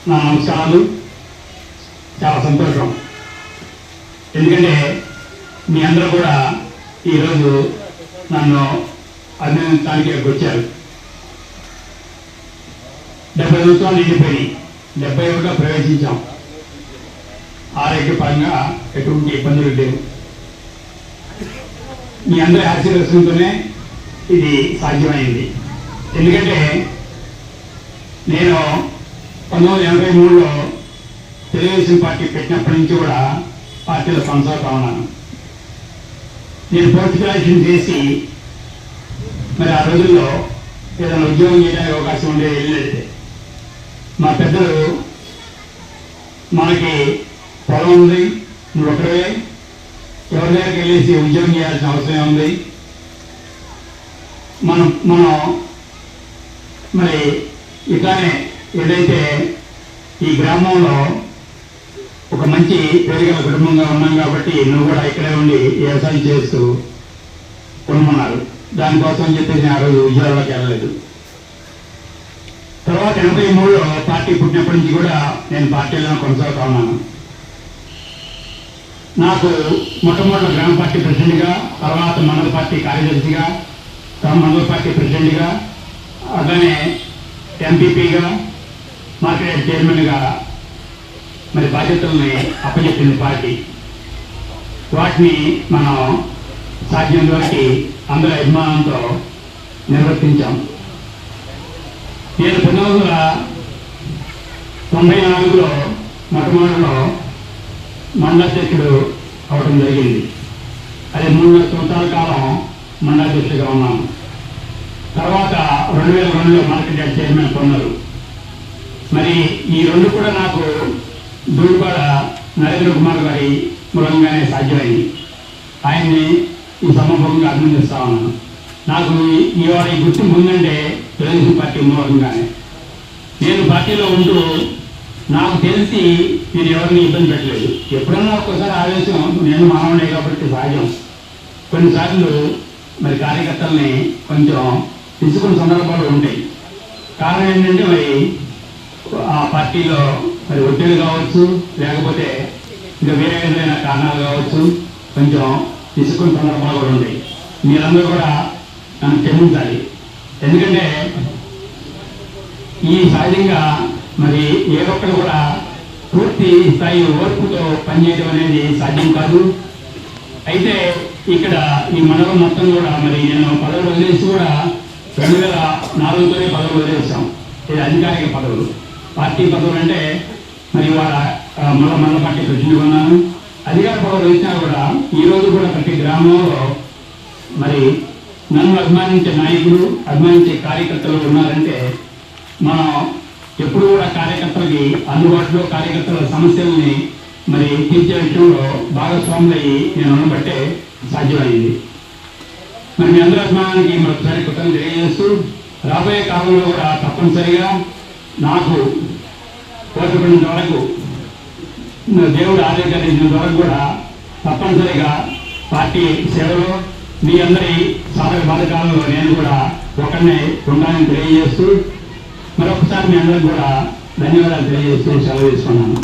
నా నమస్కారాలు. చాలా సంతోషం, ఎందుకంటే మీ అందరూ కూడా ఈరోజు నన్ను అభినందించడానికి వచ్చారు. 70 సంవత్సరాలు నిండిపోయి 71లో ప్రవేశించాం. ఆరోగ్యపరంగా ఎటువంటి ఇబ్బందులు లేవు. మీ అందరి ఆశీర్వచనంతోనే ఇది సాధ్యమైంది. ఎందుకంటే నేను 1983లో తెలుగుదేశం పార్టీ పెట్టినప్పటి నుంచి కూడా పార్టీలో కొనసాగుతా ఉన్నాను. నేను పోస్ట్ గ్రాడ్యుయేషన్ చేసి మరి ఆ రోజుల్లో ఏదైనా ఉద్యోగం చేయడానికి అవకాశం ఉండేది వెళ్ళేది. మా పెద్దలు మనకి పొలం ఉంది, నువ్వు ఒకడే ఎవరి దగ్గరికి వెళ్ళేసి ఉద్యోగం చేయాల్సిన అవసరం ఉంది, మనం మరి ఇట్లానే ఏదైతే ఈ గ్రామంలో ఒక మంచి పేరుగల కుటుంబంగా ఉన్నాం కాబట్టి నువ్వు కూడా ఇక్కడే ఉండి వ్యవసాయం చేస్తూ ఉండమన్నారు. దానికోసం చెప్పేసి ఆ రోజు ఉద్యోగాలకు వెళ్ళలేదు. తర్వాత 83లో పార్టీ పుట్టినప్పటి నుంచి కూడా నేను పార్టీలో కొనసాగుతా ఉన్నాను. నాకు మొట్టమొదటి గ్రామ పార్టీ ప్రెసిడెంట్గా, తర్వాత మండల పార్టీ కార్యదర్శిగా, మండల పార్టీ ప్రెసిడెంట్గా, అలానే ఎంపీపీగా, మార్కెట్ చైర్మన్గా మరి బాధ్యతల్ని అప్పచెప్పింది పార్టీ. వాటిని మనం సాధ్యం వరకు అందరి అభిమానంతో నిర్వర్తించాం. నేను 1994లో మొట్టమొదటిలో మండలాధ్యక్షుడు అవడం జరిగింది. అది 3 సంవత్సరాల కాలం మండలాధ్యక్షుడిగా ఉన్నాను. తర్వాత 2002లో మార్కెట్ చైర్మన్ కొన్నారు. మరి ఈ రెండు కూడా నాకు దూరుపాడ నరేంద్ర కుమార్ గారి మూలంగానే సాధ్యమైంది. ఆయన్ని ఈ సమూహంగా అభినందిస్తా ఉన్నాను. నాకు ఇవాళ ఈ గుర్తింపు ఉందంటే తెలుగుదేశం పార్టీ మూలంగానే. నేను పార్టీలో ఉంటూ నాకు తెలిసి నేను ఎవరిని ఇబ్బంది పెట్టలేదు. ఎప్పుడన్నా ఒక్కసారి ఆవేశం, నేను మానవుడే కాబట్టి సహజం. కొన్నిసార్లు మరి కార్యకర్తల్ని కొంచెం తీసుకున్న సందర్భాలు ఉంటాయి. కారణం ఏంటంటే మరి ఆ పార్టీలో మరి ఒత్తిడి కావచ్చు, లేకపోతే ఇంకా వేరే ఏదైనా కారణాలు కావచ్చు, కొంచెం తీసుకున్న సందర్భాలు కూడా ఉంటాయి. మీరందరూ కూడా నన్ను క్షమించాలి. ఎందుకంటే ఈ సహజంగా మరి ఏ ఒక్కరు కూడా పూర్తి స్థాయి ఓర్పుతో పనిచేయడం అనేది సాధ్యం కాదు. అయితే ఇక్కడ ఈ మండలం మొత్తం కూడా మరి నేను పదవులు వదిలేసి కూడా 2004తోనే పదవులు వదిలేసాం. ఇది అధికారిక పదవులు. పార్టీ పదవులు అంటే మరి వాళ్ళ మండల పార్టీ ప్రెసిడెంట్ ఉన్నాను. అధికార పదవులు వచ్చినా కూడా ఈరోజు కూడా ప్రతి గ్రామంలో మరి నన్ను అభిమానించే నాయకులు, అభిమానించే కార్యకర్తలు ఉన్నారంటే మనం ఎప్పుడు కూడా కార్యకర్తలకి అందుబాటులో, కార్యకర్తల సమస్యల్ని మరి తీర్చే విషయంలో భాగస్వాములయ్యి నేను ఉండబట్టే సాధ్యమైంది. మరి మీ అందరి అభిమానానికి మరొకసారి కృతజ్ఞతలు తెలియజేస్తూ రాబోయే కాలంలో కూడా తప్పనిసరిగా నాకు కోరుకున్నంత వరకు, దేవుడు ఆరోగ్యాన్నించినంత వరకు కూడా తప్పనిసరిగా పార్టీ సేవలో మీ అందరి సాధక బాధకాలలో నేను కూడా ఒకరినే ఉండాలని తెలియజేస్తూ మరొకసారి మీ అందరికి కూడా ధన్యవాదాలు తెలియజేస్తూ సెలవు తీసుకున్నాను.